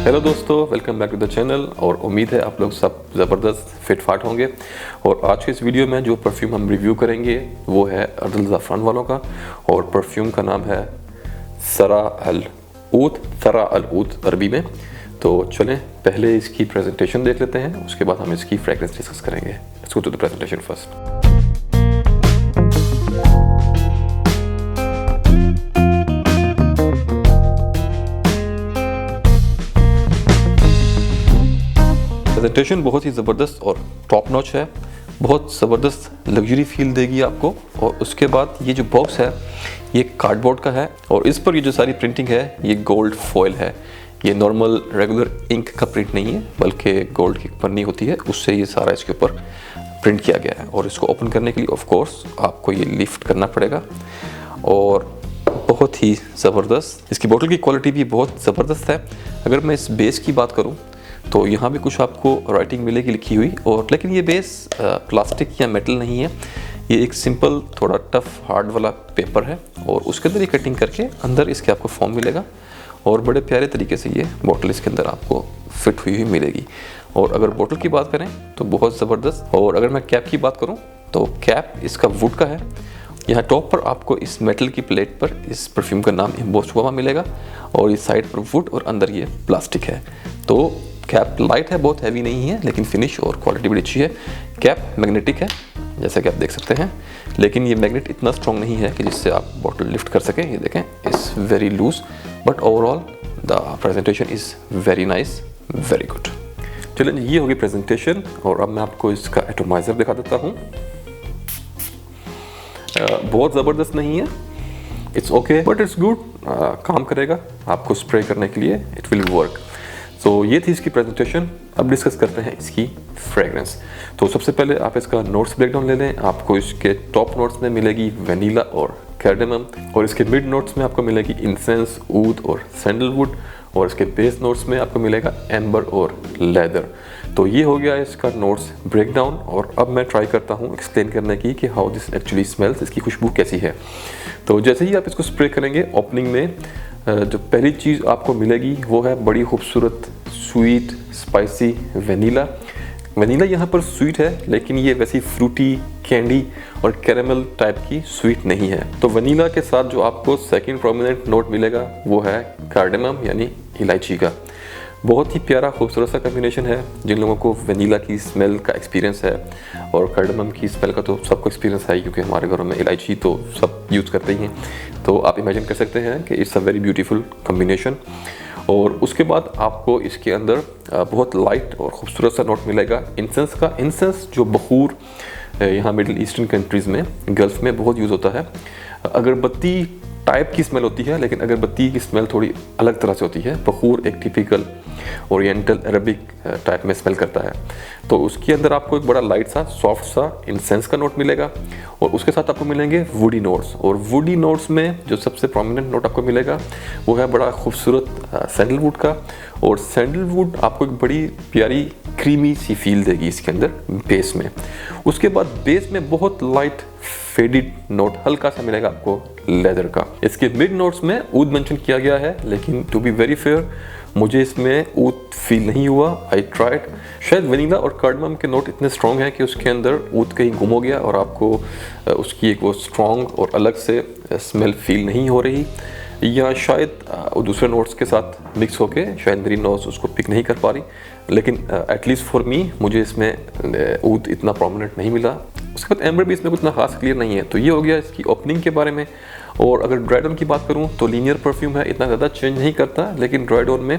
Hello दोस्तों, welcome back to the channel. और उम्मीद है आप लोग सब ज़बरदस्त फिट फाट होंगे। और आज के इस वीडियो में जो परफ्यूम हम रिव्यू करेंगे वो है अर्दल ज़ाफ़रान वालों का, और परफ्यूम का नाम है सरा अल ऊद अरबी में। तो चलें पहले इसकी प्रेजेंटेशन देख लेते हैं, उसके बाद हम इसकी फ्रेग्रेंस डिस्कस करेंगे। Let's go to the presentation first. Presentation बहुत ही ज़बरदस्त और टॉप नॉच है, बहुत ज़बरदस्त लग्जरी फील देगी आपको। और उसके बाद ये जो बॉक्स है ये कार्डबोर्ड का है, और इस पर ये जो सारी प्रिंटिंग है ये गोल्ड फॉयल है। ये नॉर्मल रेगुलर इंक का प्रिंट नहीं है, बल्कि गोल्ड की पन्नी होती है उससे ये सारा इसके ऊपर प्रिंट किया गया है। और इसको ओपन करने के लिए ऑफ कोर्स आपको ये लिफ्ट करना पड़ेगा, और बहुत ही ज़बरदस्त इसकी बोतल की क्वालिटी भी बहुत ज़बरदस्त है। अगर मैं इस बेस की बात करूँ तो यहाँ भी कुछ आपको राइटिंग मिलेगी लिखी हुई, और लेकिन ये बेस प्लास्टिक या मेटल नहीं है, ये एक सिंपल थोड़ा टफ हार्ड वाला पेपर है। और उसके अंदर ये कटिंग करके अंदर इसके आपको फॉर्म मिलेगा, और बड़े प्यारे तरीके से ये बोतल इसके अंदर आपको फिट हुई मिलेगी। और अगर बोतल की बात करें तो बहुत ज़बरदस्त। और अगर मैं कैप की बात करूँ तो कैप इसका वुड का है। यहाँ टॉप पर आपको इस मेटल की प्लेट पर इस परफ्यूम का नाम एम्बोस्ड हुआ मिलेगा, और इस साइड पर वुड और अंदर ये प्लास्टिक है। तो कैप लाइट है, बहुत हैवी नहीं है, लेकिन फिनिश और क्वालिटी बड़ी अच्छी है। कैप मैग्नेटिक है जैसा कि आप देख सकते हैं, लेकिन ये मैग्नेट इतना स्ट्रॉन्ग नहीं है कि जिससे आप बॉटल लिफ्ट कर सकें। ये देखें, it's very loose, but overall the presentation is very nice, very good. चलिए ये होगी प्रेजेंटेशन, और अब मैं आपको इसका एटोमाइज़र दिखा देता हूँ। बहुत ज़बरदस्त नहीं है, it's okay but it's good, काम करेगा आपको स्प्रे करने के लिए, इट विल वर्क। तो ये थी इसकी प्रेजेंटेशन। अब डिस्कस करते हैं इसकी फ्रेग्रेंस। तो सबसे पहले आप इसका नोट्स ब्रेकडाउन ले लें। आपको इसके टॉप नोट्स में मिलेगी वनीला और कार्डेमम, और इसके मिड नोट्स में आपको मिलेगी इंसेंस, ऊद और सैंडलवुड, और इसके बेस नोट्स में आपको मिलेगा एम्बर और लेदर। तो ये हो गया इसका नोट्स ब्रेकडाउन। और अब मैं ट्राई करता हूँ एक्सप्लेन करने की कि हाउ दिस एक्चुअली स्मेल्स, इसकी खुशबू कैसी है। तो जैसे ही आप इसको स्प्रे करेंगे, ओपनिंग में जो पहली चीज़ आपको मिलेगी वो है बड़ी खूबसूरत स्वीट स्पाइसी वनीला। वनीला यहाँ पर स्वीट है, लेकिन ये वैसी फ्रूटी कैंडी और कैरेमल टाइप की स्वीट नहीं है। तो वनीला के साथ जो आपको सेकंड प्रोमिनेंट नोट मिलेगा वो है कार्डेमम यानी इलायची का। बहुत ही प्यारा खूबसूरत सा कॉम्बिनेशन है। जिन लोगों को वनीला की स्मेल का एक्सपीरियंस है और कार्डेमम की स्मेल का तो सबको एक्सपीरियंस है, क्योंकि हमारे घरों में इलायची तो सब यूज़ करते ही हैं। तो आप इमेजिन कर सकते हैं कि it's a very beautiful combination. और उसके बाद आपको इसके अंदर बहुत लाइट और ख़ूबसूरत सा नोट मिलेगा इंसेंस का। इंसेंस जो बखूर यहाँ मिडिल ईस्टर्न कंट्रीज़ में, गल्फ़ में बहुत यूज़ होता है। अगरबत्ती टाइप की स्मेल होती है, लेकिन अगरबत्ती की स्मेल थोड़ी अलग तरह से होती है। बखूर एक टिपिकल ओरिएंटल अरबिक टाइप में स्मेल करता है। तो उसके अंदर आपको एक बड़ा लाइट सा सॉफ्ट सा इंसेंस का नोट मिलेगा, और उसके साथ आपको मिलेंगे वुडी नोट्स। और वुडी नोट्स में जो सबसे प्रोमिनेंट नोट आपको मिलेगा वो है बड़ा खूबसूरत सैंडलवुड का। और सैंडलवुड आपको एक बड़ी प्यारी क्रीमी सी फील देगी इसके अंदर बेस में। उसके बाद बेस में बहुत लाइट फेडेड नोट हल्का सा मिलेगा आपको लेदर का। इसके मिड नोट्स में ऊद मेंशन किया गया है, लेकिन टू बी वेरी फेयर मुझे इसमें ऊद फील नहीं हुआ। आई ट्राइड, शायद वनीला और कार्डेमम के नोट इतने स्ट्रॉन्ग हैं कि उसके अंदर ऊद कहीं गुम हो गया, और आपको उसकी एक वो स्ट्रॉन्ग और अलग से स्मेल फील नहीं हो रही, या शायद दूसरे नोट्स के साथ मिक्स होके शायद मेरी नोज उसको पिक नहीं कर पा रही। लेकिन एटलीस्ट फॉर मी मुझे इसमें ऊद इतना प्रोमिनेंट नहीं मिला। उसके बाद एम्बर भी इसमें कुछ इतना खास क्लियर नहीं है। तो ये हो गया इसकी ओपनिंग के बारे में। और अगर ड्राइड ऑन की बात करूँ तो लीनियर परफ्यूम है, इतना ज़्यादा चेंज नहीं करता, लेकिन ड्राइड ऑन में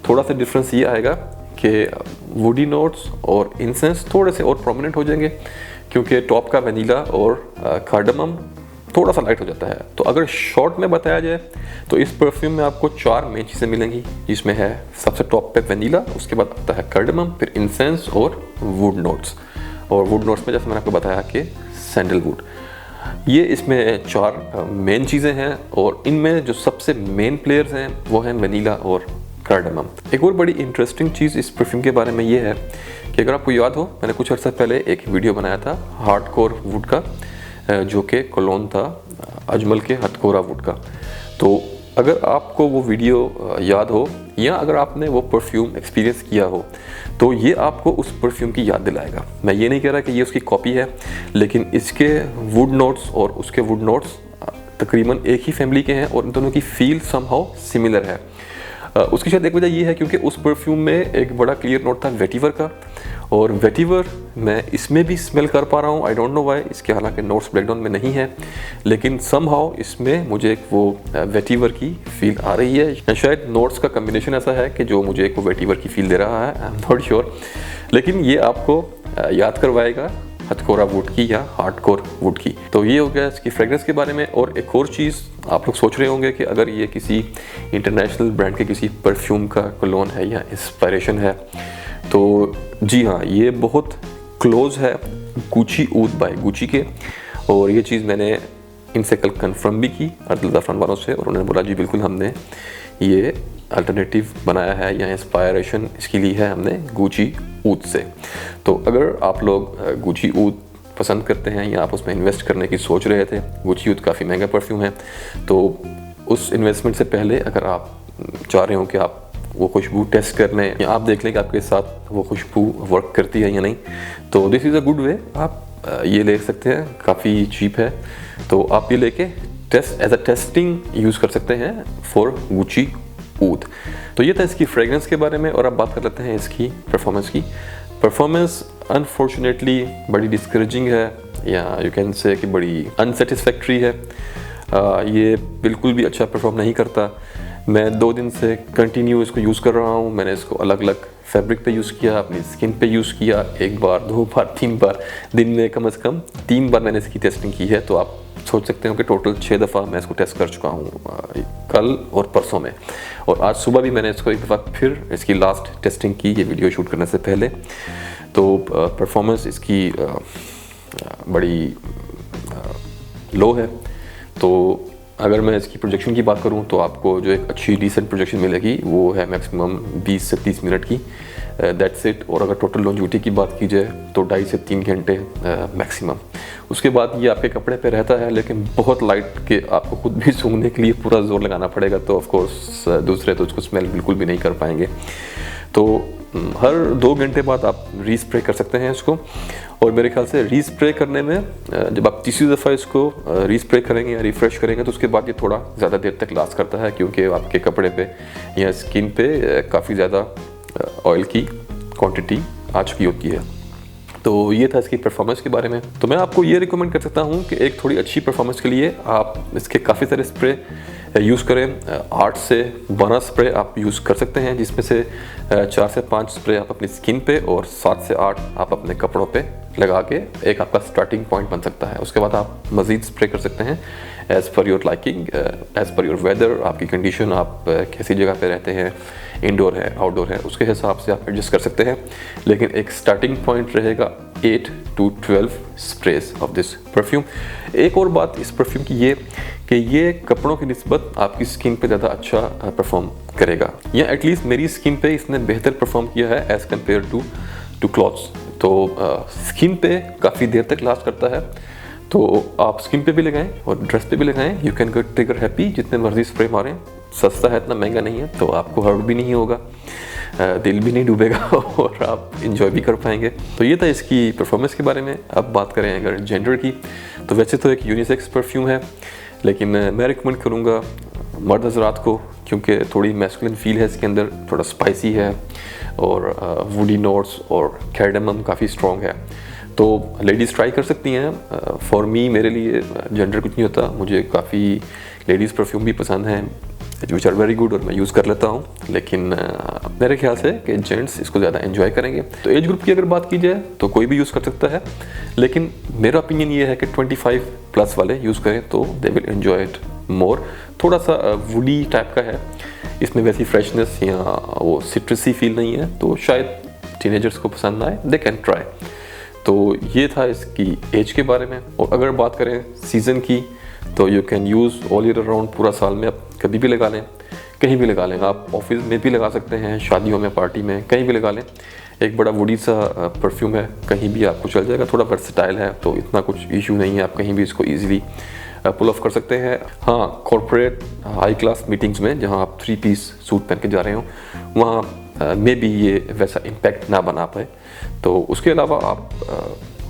थोड़ा सा डिफरेंस ये आएगा कि वुडी नोट्स और इंसेंस थोड़े से और प्रोमिनेंट हो जाएंगे, क्योंकि टॉप का वनीला और कार्डेमम थोड़ा सा लाइट हो जाता है। तो अगर शॉर्ट में बताया जाए तो इस परफ्यूम में आपको 4 मेन चीज़ें मिलेंगी, जिसमें है सबसे टॉप पे वनीला, उसके बाद आता है कार्डेमम, फिर इंसेंस और वुड नोट्स। और वुड नोट्स में जैसे मैंने आपको बताया कि सैंडलवुड, ये इसमें 4 मेन चीज़ें हैं। और इनमें जो सबसे मेन प्लेयर्स हैं वो हैं वनीला और कार्डेमम। एक और बड़ी इंटरेस्टिंग चीज़ इस परफ्यूम के बारे में ये है कि अगर आपको याद हो, मैंने कुछ अर्सा पहले एक वीडियो बनाया था हार्डकोर वुड का, जो कि कोलोन था अजमल के हथकोरा वुड का। तो अगर आपको वो वीडियो याद हो या अगर आपने वो परफ्यूम एक्सपीरियंस किया हो तो ये आपको उस परफ्यूम की याद दिलाएगा। मैं ये नहीं कह रहा कि ये उसकी कॉपी है, लेकिन इसके वुड नोट्स और उसके वुड नोट्स तकरीबन एक ही फैमिली के हैं और इन दोनों की फील समहाउ सिमिलर है। उसकी शायद एक वजह ये है क्योंकि उस परफ्यूम में एक बड़ा क्लियर नोट था वेटिवर का, और वेटिवर मैं इसमें भी स्मेल कर पा रहा हूँ। आई डोंट नो व्हाई, इसके हालांकि नोट्स ब्रेकडाउन में नहीं है, लेकिन समहाउ इसमें मुझे एक वो वेटिवर की फील आ रही है। या शायद नोट्स का कम्बिनेशन ऐसा है कि जो मुझे एक वो वेटिवर की फील दे रहा है, आई एम नॉट श्योर। लेकिन ये आपको याद करवाएगा हथकौरा वुड की या हार्डकोर वुड की। तो ये हो गया इसकी फ्रेग्रेंस के बारे में। और एक और चीज़ आप लोग सोच रहे होंगे कि अगर ये किसी इंटरनेशनल ब्रांड के किसी परफ्यूम का क्लोन है या इंस्पायरेशन है, तो जी हाँ, ये बहुत क्लोज है गुची ऊद बाय गुची के। और ये चीज़ मैंने इनसे कल कंफर्म भी की अर्दिल ज़ाफ़रान वालों से, और उन्होंने बोला जी बिल्कुल हमने ये अल्टरनेटिव बनाया है या इंस्पायरेशन इसकी ली है हमने गुची ऊद से। तो अगर आप लोग गुची ऊद पसंद करते हैं या आप उसमें इन्वेस्ट करने की सोच रहे थे, गुची ऊद काफ़ी महंगा परफ्यूम है, तो उस इन्वेस्टमेंट से पहले अगर आप चाह रहे हो कि आप वो खुशबू टेस्ट कर लें या आप देख लें कि आपके साथ वो खुशबू वर्क करती है या नहीं, तो this is a good way. आप ये ले सकते हैं, काफ़ी चीप है, तो आप ये लेके test as a testing use कर सकते हैं फॉर गुची ऊद। तो ये था इसकी फ्रेग्रेंस के बारे में। और अब बात कर लेते हैं इसकी परफॉर्मेंस की। परफॉर्मेंस अनफॉर्चुनेटली बड़ी डिस्करेजिंग है, या यू कैन से कि बड़ी अनसेटिस्फैक्ट्री है। ये बिल्कुल भी अच्छा परफॉर्म नहीं करता। मैं 2 दिन से कंटिन्यू इसको यूज़ कर रहा हूँ। मैंने इसको अलग अलग फैब्रिक पे यूज़ किया, अपनी स्किन पे यूज़ किया, 1 बार 2 बार 3 बार, दिन में कम से कम 3 बार मैंने इसकी टेस्टिंग की है। तो आप सोच सकते हो कि टोटल 6 दफ़ा मैं इसको टेस्ट कर चुका हूँ, कल और परसों में। और आज सुबह भी मैंने इसको एक दफ़ा फिर इसकी लास्ट टेस्टिंग की, ये वीडियो शूट करने से पहले। तो परफॉर्मेंस इसकी बड़ी लो है। तो अगर मैं इसकी प्रोजेक्शन की बात करूं तो आपको जो एक अच्छी डिसेंट प्रोजेक्शन मिलेगी वो है मैक्सिमम 20 से 30 मिनट की, दैट्स इट। और अगर टोटल लॉन्जिविटी की बात की जाए तो 2.5 से 3 घंटे मैक्सिमम। उसके बाद ये आपके कपड़े पे रहता है, लेकिन बहुत लाइट के आपको खुद भी सूंघने के लिए पूरा जोर लगाना पड़ेगा, तो ऑफकोर्स दूसरे तो उसको स्मेल बिल्कुल भी नहीं कर पाएंगे। तो हर 2 घंटे बाद आप रीस्प्रे कर सकते हैं इसको। और मेरे ख्याल से रीस्प्रे करने में जब आप तीसरी दफ़ा इसको रीस्प्रे करेंगे या रिफ़्रेश करेंगे तो उसके बाद ये थोड़ा ज़्यादा देर तक लास्ट करता है, क्योंकि आपके कपड़े पे या स्किन पे काफ़ी ज़्यादा ऑयल की क्वांटिटी आ चुकी होती है। तो ये था इसकी परफॉर्मेंस के बारे में। तो मैं आपको ये रिकमेंड कर सकता हूँ कि एक थोड़ी अच्छी परफॉर्मेंस के लिए आप इसके काफ़ी सारे स्प्रे यूज़ करें। 8 से 12 स्प्रे आप यूज़ कर सकते हैं, जिसमें से 4 से 5 स्प्रे आप अपनी स्किन पे और 7 से 8 आप अपने कपड़ों पे लगा के एक आपका स्टार्टिंग पॉइंट बन सकता है। उसके बाद आप मज़ीद स्प्रे कर सकते हैं as per your liking, as per your weather, आपकी कंडीशन, आप कैसी जगह पे रहते हैं, इंडोर है आउटडोर है, उसके हिसाब से आप एडजस्ट कर सकते हैं। लेकिन एक स्टार्टिंग पॉइंट रहेगा 8 to 12 sprays of this perfume. एक और बात इस परफ्यूम की ये कि ये कपड़ों की निस्बत आपकी स्किन पे ज़्यादा अच्छा परफॉर्म करेगा, या एटलीस्ट मेरी स्किन पे इसने बेहतर परफॉर्म किया है एज़ कम्पेयर टू क्लॉथ्स। तो स्किन पे काफ़ी देर तक लास्ट करता है, तो आप स्किन पे भी लगाएं और ड्रेस पे भी लगाएं। You can get trigger happy, जितने मर्जी स्प्रे मारें, सस्ता है, इतना महंगा नहीं है, तो आपको हर्ट भी नहीं होगा, दिल भी नहीं डूबेगा और आप इंजॉय भी कर पाएंगे। तो ये था इसकी परफॉर्मेंस के बारे में। अब बात करें अगर जेंडर की, तो वैसे तो एक यूनिसेक्स परफ्यूम है, लेकिन मैं रिकमेंड करूँगा मर्द हज़रात को, क्योंकि थोड़ी मैस्कुलिन फील है इसके अंदर, थोड़ा स्पाइसी है और वुडी नोट्स और कैर्डमम काफ़ी स्ट्रॉन्ग है। तो लेडीज़ ट्राई कर सकती हैं। फॉर मी, मेरे लिए जेंडर कुछ नहीं होता, मुझे काफ़ी लेडीज़ परफ्यूम भी पसंद हैं विच आर वेरी गुड और मैं यूज़ कर लेता हूँ। लेकिन मेरे ख्याल से कि जेंट्स इसको ज़्यादा एंजॉय करेंगे। तो एज ग्रुप की अगर बात की जाए तो कोई भी यूज़ कर सकता है, लेकिन मेरा ओपिनियन ये है कि 25 प्लस वाले यूज़ करें तो they will enjoy it more. थोड़ा सा वुडी टाइप का है, इसमें वैसी फ्रेशनेस या वो सिट्रसी फील नहीं है, तो शायद टीनेजर्स को पसंद आए, दे कैन ट्राई। तो ये था इसकी एज के बारे में। और अगर बात करें सीज़न की, तो you can use all year around, पूरा साल में आप कभी भी लगा लें, कहीं भी लगा लें। आप ऑफिस में भी लगा सकते हैं, शादियों में, पार्टी में, कहीं भी लगा लें। एक बड़ा वुडी सा परफ्यूम है, कहीं भी आपको चल जाएगा, थोड़ा वर्सेटाइल है, तो इतना कुछ इशू नहीं है, आप कहीं भी इसको ईजिली पुल ऑफ कर सकते हैं। हाँ, कॉर्पोरेट हाई क्लास मीटिंग्स में जहाँ आप 3 पीस सूट पहन के जा रहे हो, वहाँ मे बी ये वैसा इम्पैक्ट ना बना पाए। तो उसके अलावा आप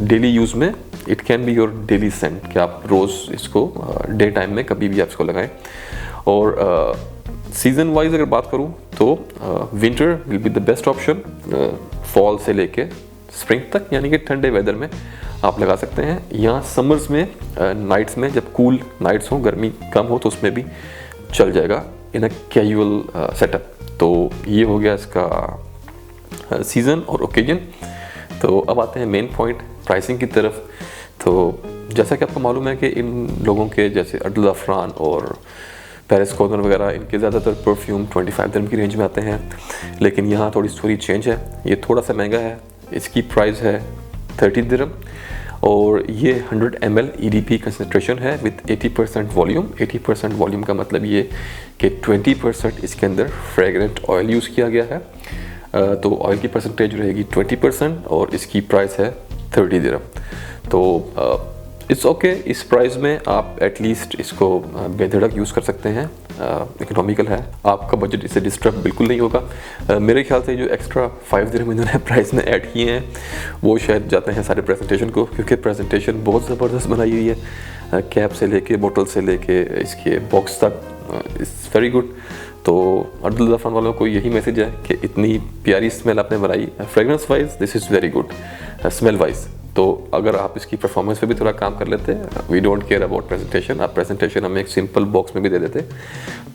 डेली यूज़ में it can be your daily scent, कि आप रोज़ इसको डे टाइम में कभी भी आप इसको लगाएं। और सीज़न वाइज अगर बात करूं तो winter will be the best option, fall से लेके स्प्रिंग तक, यानी कि ठंडे वेदर में आप लगा सकते हैं। यहाँ समर्स में नाइट्स में जब कूल नाइट्स हो, गर्मी कम हो, तो उसमें भी चल जाएगा इन अ कैजुअल सेटअप। तो ये हो गया इसका सीज़न और ओकेजन। तो अब आते हैं मेन पॉइंट, प्राइसिंग की तरफ। तो जैसा कि आपको मालूम है कि इन लोगों के जैसे अब्दुल ज़फ़रान और पेरिस कॉर्नर वगैरह, इनके ज़्यादातर परफ्यूम 25 दिरहम की रेंज में आते हैं, लेकिन यहाँ थोड़ी स्टोरी चेंज है। ये थोड़ा सा महंगा है, इसकी प्राइस है 30 दिरहम और ये 100 ml EDP कंसनट्रेशन है विद 80% वॉल्यूम। 80% वॉल्यूम का मतलब ये कि 20% इसके अंदर फ्रेगरेंट ऑयल यूज़ किया गया है। तो ऑयल की परसेंटेज रहेगी 20% और इसकी प्राइस है 30 दिरहम। तो इट्स ओके, इस प्राइस में आप एटलीस्ट इसको बेधड़क यूज़ कर सकते हैं, इकोनॉमिकल है, आपका बजट इससे डिस्टर्ब बिल्कुल नहीं होगा। मेरे ख्याल से जो एक्स्ट्रा 5 दिरहम इन्होंने प्राइस में ऐड किए हैं वो शायद जाते हैं सारे प्रेजेंटेशन को, क्योंकि प्रेजेंटेशन बहुत ज़बरदस्त बनाई हुई है, कैप से लेके, बोतल से लेके इसके बॉक्स तक, इट्स वेरी गुड। तो अब्दुल ज़फ़रान वालों को यही मैसेज है कि इतनी प्यारी स्मेल आपने बनाई, fragrance wise this is very good, smell wise. तो अगर आप इसकी परफॉर्मेंस पे भी थोड़ा काम कर लेते, we don't care about presentation, आप प्रेजेंटेशन हमें एक सिंपल बॉक्स में भी दे देते,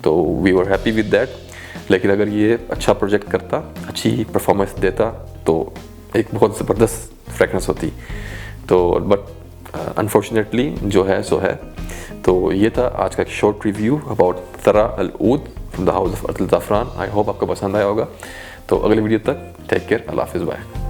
तो we were happy with that. लेकिन अगर ये अच्छा प्रोजेक्ट करता, अच्छी परफॉर्मेंस देता, तो एक बहुत ज़बरदस्त फ्रेगरेंस होती। तो बट अनफॉर्चुनेटली जो है सो है। तो ये था आज का एक short review about Tara Al Oud from the house of Abdul Zafran. I hope आपको पसंद आया होगा। तो अगले वीडियो तक टेक केयर, अल्लाह हाफ़िज़, बाय।